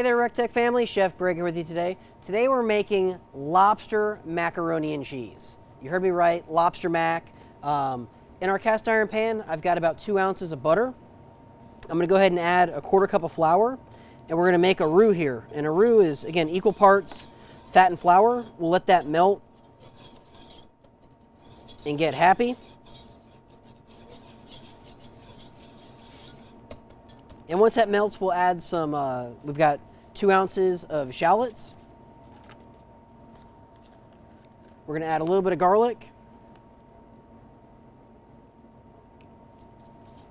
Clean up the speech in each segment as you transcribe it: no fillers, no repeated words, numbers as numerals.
Hey there, RecTech family. Chef Greg here with you today. Today we're making lobster macaroni and cheese. You heard me right, lobster mac. In our cast iron pan, I've got about 2 ounces of butter. I'm gonna go ahead and add a 1/4 cup of flour, and we're gonna make a roux here. And a roux is, again, equal parts fat and flour. We'll let that melt and get happy. And once that melts, we'll add some, we've got 2 ounces of shallots. We're gonna add a little bit of garlic.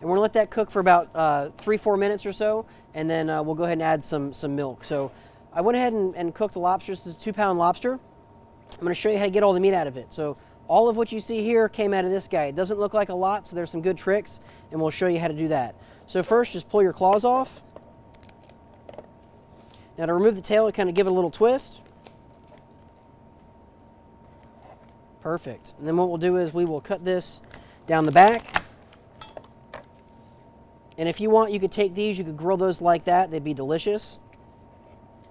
And we're gonna let that cook for about 3-4 minutes or so, and then we'll go ahead and add some milk. So I went ahead and cooked the lobster. This is a 2-pound lobster. I'm gonna show you how to get all the meat out of it. So all of what you see here came out of this guy. It doesn't look like a lot, so there's some good tricks, and we'll show you how to do that. So first, just pull your claws off. Now to remove the tail, kind of give it a little twist. Perfect. And then what we'll do is we will cut this down the back. And if you want, you could take these, you could grill those like that. They'd be delicious.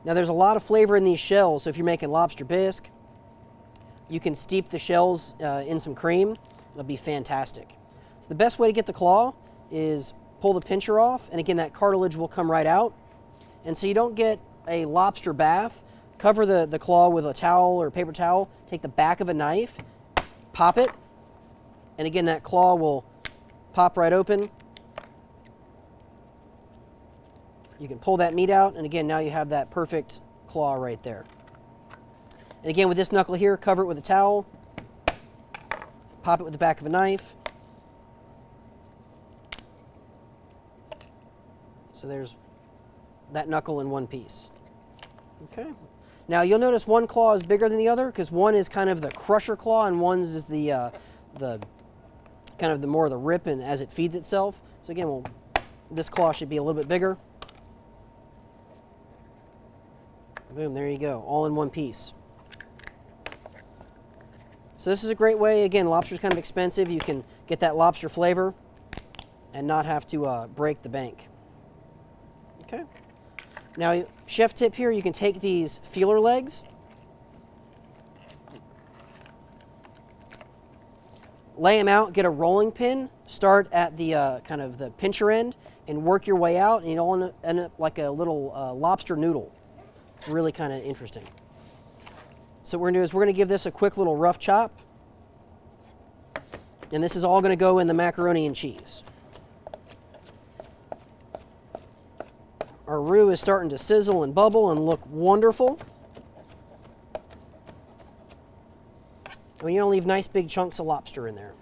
Now there's a lot of flavor in these shells, so if you're making lobster bisque, you can steep the shells in some cream. It'll be fantastic. So the best way to get the claw is pull the pincher off, and again, that cartilage will come right out. And so you don't get a lobster bath, cover the claw with a towel or paper towel, take the back of a knife, pop it, and again, that claw will pop right open. You can pull that meat out, and again, now you have that perfect claw right there. And again, with this knuckle here, cover it with a towel, pop it with the back of a knife. So there's that knuckle in one piece. Okay. Now you'll notice one claw is bigger than the other because one is kind of the crusher claw and one is the kind of the more the rip and as it feeds itself. So again, this claw should be a little bit bigger. Boom, there you go, all in one piece. So this is a great way, again, lobster's kind of expensive. You can get that lobster flavor and not have to break the bank. Okay. Now, chef tip here, you can take these feeler legs, lay them out, get a rolling pin, start at the kind of the pincher end and work your way out, and you'll end up like a little lobster noodle. It's really kind of interesting. So what we're gonna do is we're gonna give this a quick little rough chop, and this is all gonna go in the macaroni and cheese. Our roux is starting to sizzle and bubble and look wonderful. And you're gonna leave nice big chunks of lobster in there.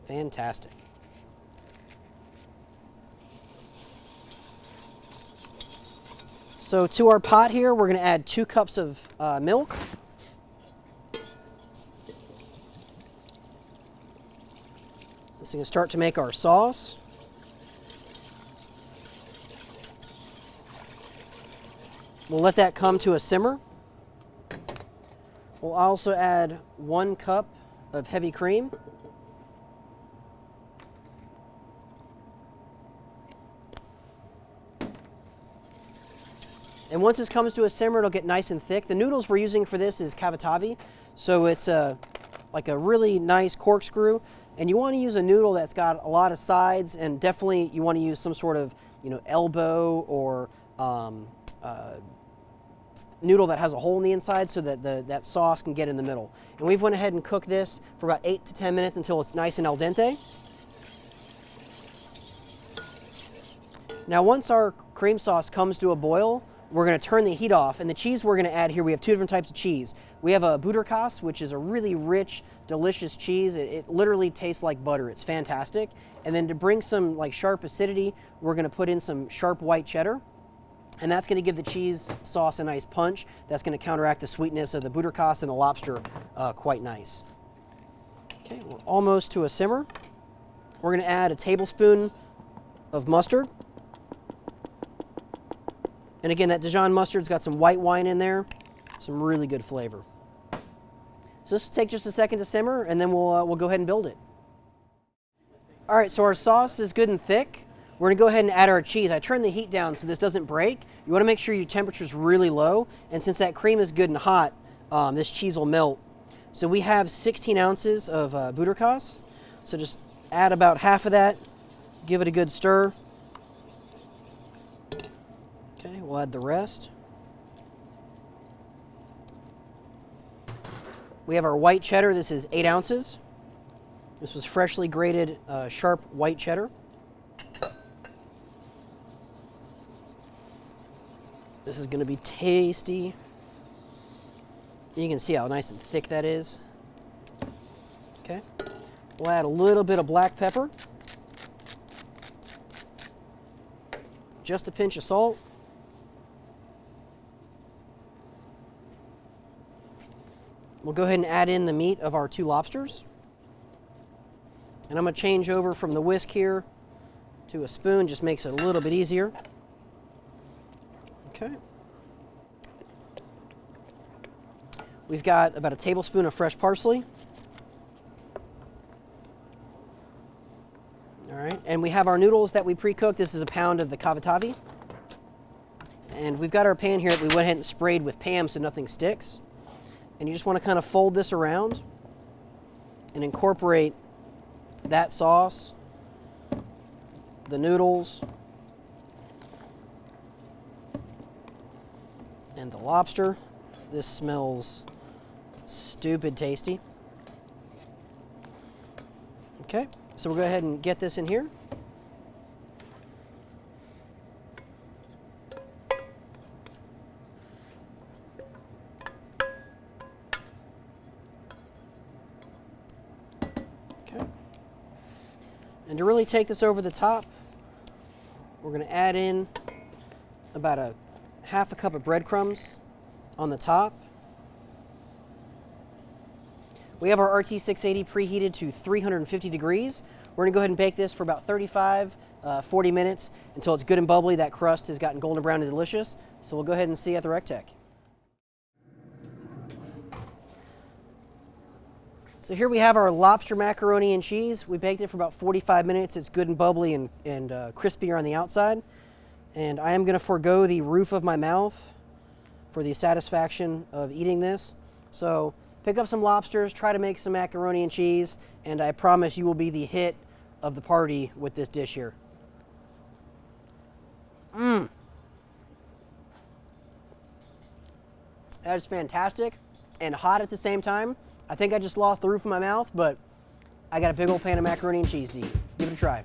Fantastic. So to our pot here, we're gonna add 2 cups of milk. This is gonna start to make our sauce. We'll let that come to a simmer. We'll also add 1 cup of heavy cream. And once this comes to a simmer, it'll get nice and thick. The noodles we're using for this is Cavatappi, so it's like a really nice corkscrew. And you want to use a noodle that's got a lot of sides, and definitely you want to use some sort of elbow or noodle that has a hole in the inside so that that sauce can get in the middle. And we've went ahead and cooked this for about 8 to 10 minutes until it's nice and al dente. Now once our cream sauce comes to a boil, we're going to turn the heat off, and the cheese we're going to add here, we have 2 different types of cheese. We have a Butterkase, which is a really rich, delicious cheese. It literally tastes like butter. It's fantastic. And then to bring some like sharp acidity, we're going to put in some sharp white cheddar, and that's going to give the cheese sauce a nice punch. That's going to counteract the sweetness of the Butterkase and the lobster quite nice. Okay, we're almost to a simmer. We're going to add a tablespoon of mustard. And again, that Dijon mustard's got some white wine in there, some really good flavor. So this will take just a second to simmer, and then we'll go ahead and build it. All right, so our sauce is good and thick. We're gonna go ahead and add our cheese. I turned the heat down so this doesn't break. You wanna make sure your temperature's really low, and since that cream is good and hot, this cheese will melt. So we have 16 ounces of Butterkase. So just add about half of that, give it a good stir. Okay, we'll add the rest. We have our white cheddar. This is 8 ounces. This was freshly grated sharp white cheddar. This is going to be tasty. You can see how nice and thick that is. Okay. We'll add a little bit of black pepper. Just a pinch of salt. We'll go ahead and add in the meat of our 2 lobsters. And I'm going to change over from the whisk here to a spoon, just makes it a little bit easier. Okay. We've got about a tablespoon of fresh parsley. All right, and we have our noodles that we pre-cooked. This is a pound of the Cavatappi. And we've got our pan here that we went ahead and sprayed with Pam so nothing sticks. And you just want to kind of fold this around and incorporate that sauce, the noodles, and the lobster. This smells stupid tasty. Okay, so we'll go ahead and get this in here. Okay. And to really take this over the top, we're going to add in about a half a cup of breadcrumbs on the top. We have our RT680 preheated to 350 degrees. We're going to go ahead and bake this for about 35, 40 minutes until it's good and bubbly. That crust has gotten golden brown and delicious. So we'll go ahead and see you at the RecTech. So here we have our lobster macaroni and cheese. We baked it for about 45 minutes. It's good and bubbly and crispier on the outside. And I am going to forego the roof of my mouth for the satisfaction of eating this. So pick up some lobsters, try to make some macaroni and cheese, and I promise you will be the hit of the party with this dish here. That is fantastic and hot at the same time. I think I just lost the roof of my mouth, but I got a big old pan of macaroni and cheese to eat. Give it a try.